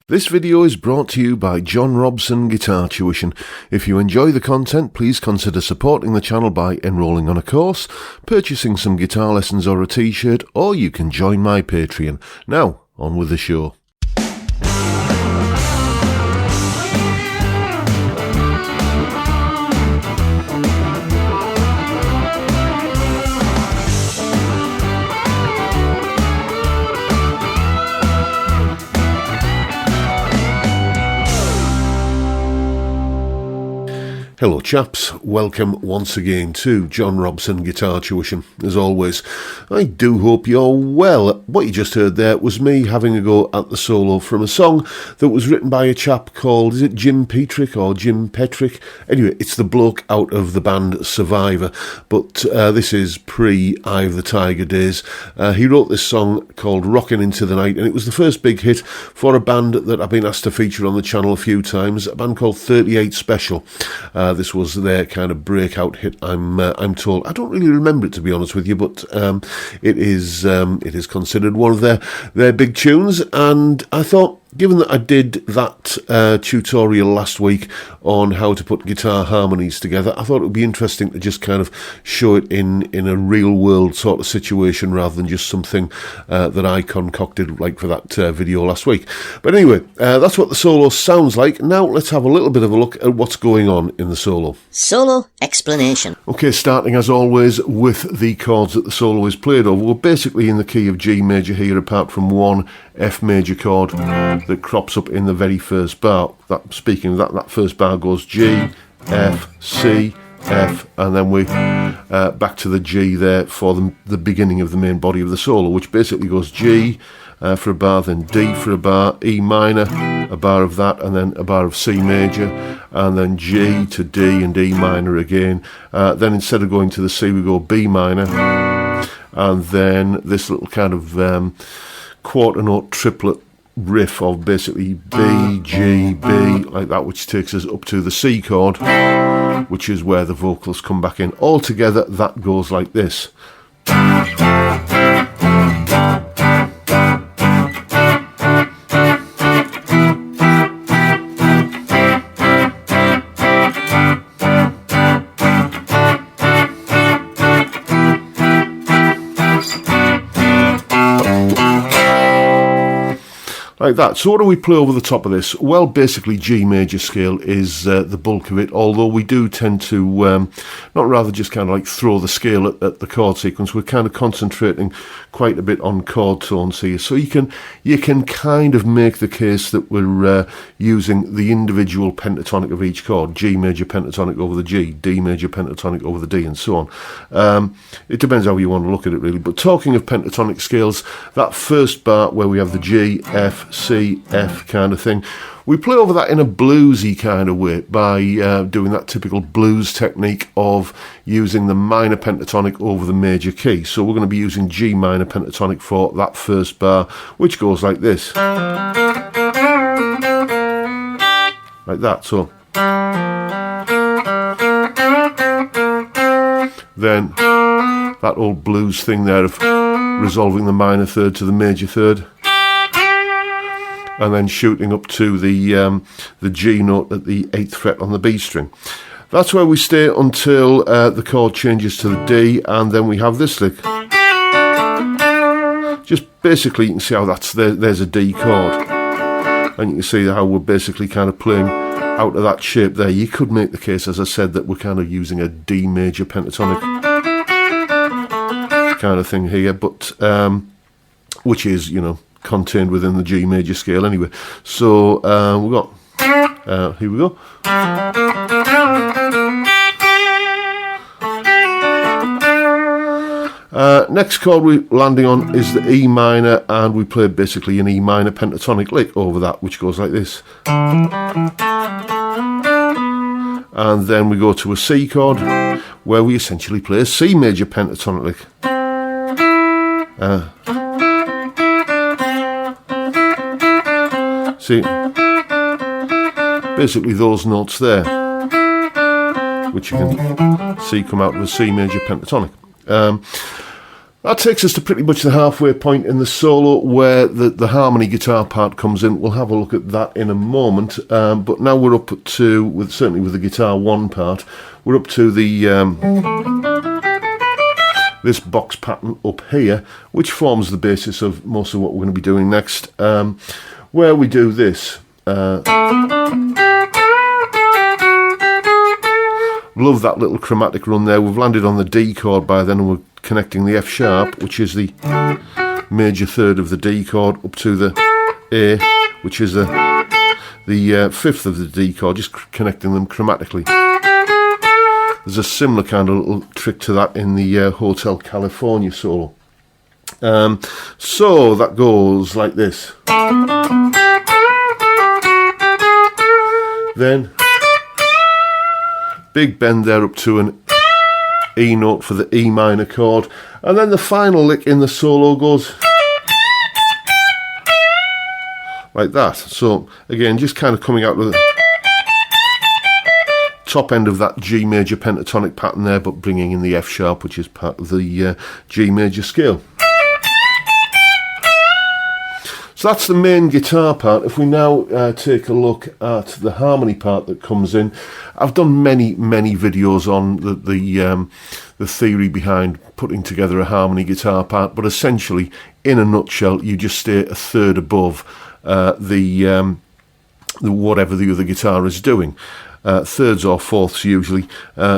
This video is brought to you by John Robson Guitar Tuition. If you enjoy the content, please consider supporting the channel by enrolling on a course, purchasing some guitar lessons or a t-shirt, or you can join my Patreon. Now, on with the show. Hello chaps, welcome once again to John Robson Guitar Tuition. As always, I do hope you're well. What you just heard there was me having a go at the solo from a song that was written by a chap called, is it Jim Petrick or Jim Petrick? Anyway, it's the bloke out of the band Survivor, but this is pre-Eye of the Tiger days. He wrote this song called Rockin Into The Night, and it was the first big hit for a band that I've been asked to feature on the channel a few times, a band called 38 Special. This was their kind of breakout hit, I'm told. I don't really remember it, to be honest with you, but it is considered one of their big tunes, and I thought, given that I did that tutorial last week on how to put guitar harmonies together, I thought it would be interesting to just kind of show it in a real world sort of situation rather than just something that I concocted like for that video last week. But anyway, that's what the solo sounds like. Now let's have a little bit of a look at what's going on in the solo. Solo explanation. Okay, starting as always with the chords that the solo is played over. We're basically in the key of G major here, apart from one F major chord that crops up in the very first bar. Speaking of that first bar goes G, F, C, F, and then we back to the G there for the beginning of the main body of the solo, which basically goes G for a bar, then D for a bar, E minor, a bar of that, and then a bar of C major, and then G to D and E minor again. Then instead of going to the C, we go B minor, and then this little kind of quarter note triplet riff of basically B, G, B, like that, which takes us up to the C chord, which is where the vocals come back in. Altogether, that goes like this. Like that. So what do we play over the top of this? Well, basically G major scale is the bulk of it, although we do tend to not rather just kind of like throw the scale at the chord sequence. We're kind of concentrating quite a bit on chord tones here. So you can kind of make the case that we're using the individual pentatonic of each chord. G major pentatonic over the G, D major pentatonic over the D, and so on. It depends how you want to look at it, really. But talking of pentatonic scales, that first bar where we have the G, F, C, F kind of thing, we play over that in a bluesy kind of way by doing that typical blues technique of using the minor pentatonic over the major key. So we're going to be using G minor pentatonic for that first bar, which goes like this. Like that. So then that old blues thing there of resolving the minor third to the major third, and then shooting up to the G note at the 8th fret on the B string. That's where we stay until the chord changes to the D, and then we have this lick. Just basically, you can see how there's a D chord, and you can see how we're basically kind of playing out of that shape there. You could make the case, as I said, that we're kind of using a D major pentatonic kind of thing here, but which is, you know, contained within the G major scale anyway. So we've got, here we go. Next chord we're landing on is the E minor, and we play basically an E minor pentatonic lick over that, which goes like this. And then we go to a C chord, where we essentially play a C major pentatonic lick. See, basically those notes there, which you can see come out of a C major pentatonic. That takes us to pretty much the halfway point in the solo where the harmony guitar part comes in. We'll have a look at that in a moment. But now we're up to, certainly with the guitar one part, we're up to the this box pattern up here, which forms the basis of most of what we're going to be doing next, where we do this. Love that little chromatic run there. We've landed on the D chord by then, and we're connecting the F sharp, which is the major third of the D chord, up to the A, which is the fifth of the D chord, just connecting them chromatically. There's a similar kind of little trick to that in the Hotel California solo. So that goes like this. Then big bend there up to an E note for the E minor chord, and then the final lick in the solo goes like that. So again, just kind of coming out with the top end of that G major pentatonic pattern there, but bringing in the F sharp, which is part of the G major scale. So that's the main guitar part. If we now take a look at the harmony part that comes in, I've done many videos on the theory behind putting together a harmony guitar part, but essentially, in a nutshell, you just stay a third above the whatever the other guitar is doing. Thirds or fourths usually.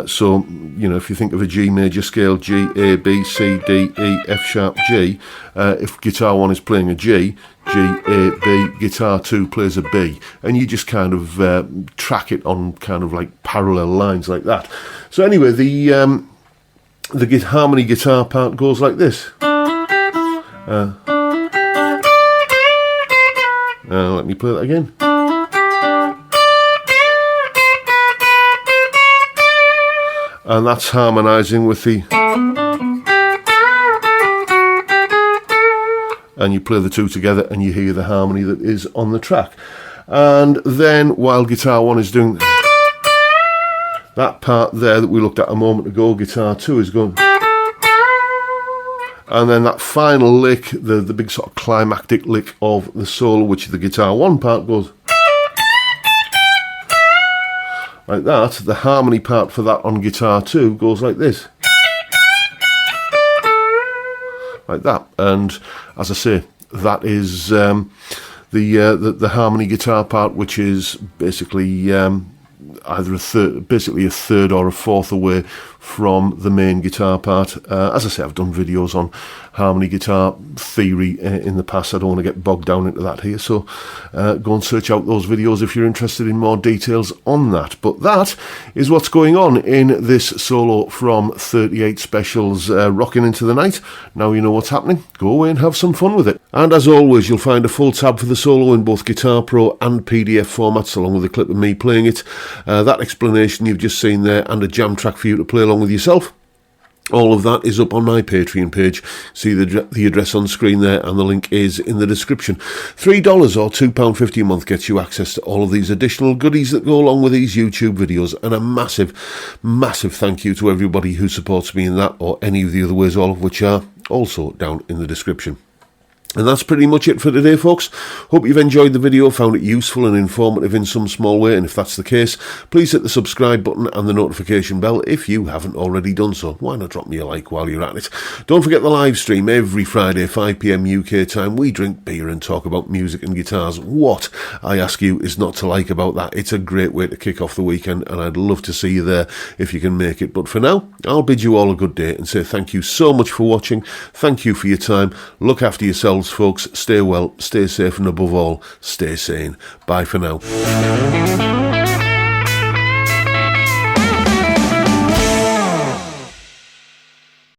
So, you know, if you think of a G major scale, G, A, B, C, D, E, F sharp, G, if guitar 1 is playing a G, G, A, B, guitar 2 plays a B, and you just kind of track it on kind of like parallel lines like that. So anyway, the harmony guitar part goes like this. Let me play that again. And that's harmonising with the... And you play the two together and you hear the harmony that is on the track. And then while guitar 1 is doing that part there that we looked at a moment ago, guitar 2 is going... And then that final lick, the big sort of climactic lick of the solo, which is the guitar 1 part, goes... like that. The harmony part for that on guitar 2 goes like this. Like that. And as I say, that is the harmony guitar part, which is basically either a third or a fourth away from the main guitar part. As I say, I've done videos on harmony guitar theory in the past. I don't want to get bogged down into that here, so go and search out those videos if you're interested in more details on that. But that is what's going on in this solo from 38 Specials, Rockin Into The Night. Now you know what's happening. Go away and have some fun with it. And as always, you'll find a full tab for the solo in both Guitar Pro and PDF formats, along with a clip of me playing it, that explanation you've just seen there, and a jam track for you to play along with yourself. All of that is up on my Patreon page. See the address on screen there, and the link is in the description. $3 or £2.50 a month gets you access to all of these additional goodies that go along with these YouTube videos, and a massive thank you to everybody who supports me in that or any of the other ways, all of which are also down in the description. And that's pretty much it for today, folks. Hope you've enjoyed the video, found it useful and informative in some small way, and if that's the case, please hit the subscribe button and the notification bell if you haven't already done so. Why not drop me a like while you're at it? Don't forget the live stream every Friday, 5 PM UK time. We drink beer and talk about music and guitars. What, I ask you, is not to like about that? It's a great way to kick off the weekend, and I'd love to see you there if you can make it. But for now, I'll bid you all a good day and say thank you so much for watching. Thank you for your time. Look after yourselves, folks. Stay well, stay safe, and above all, stay sane. Bye for now.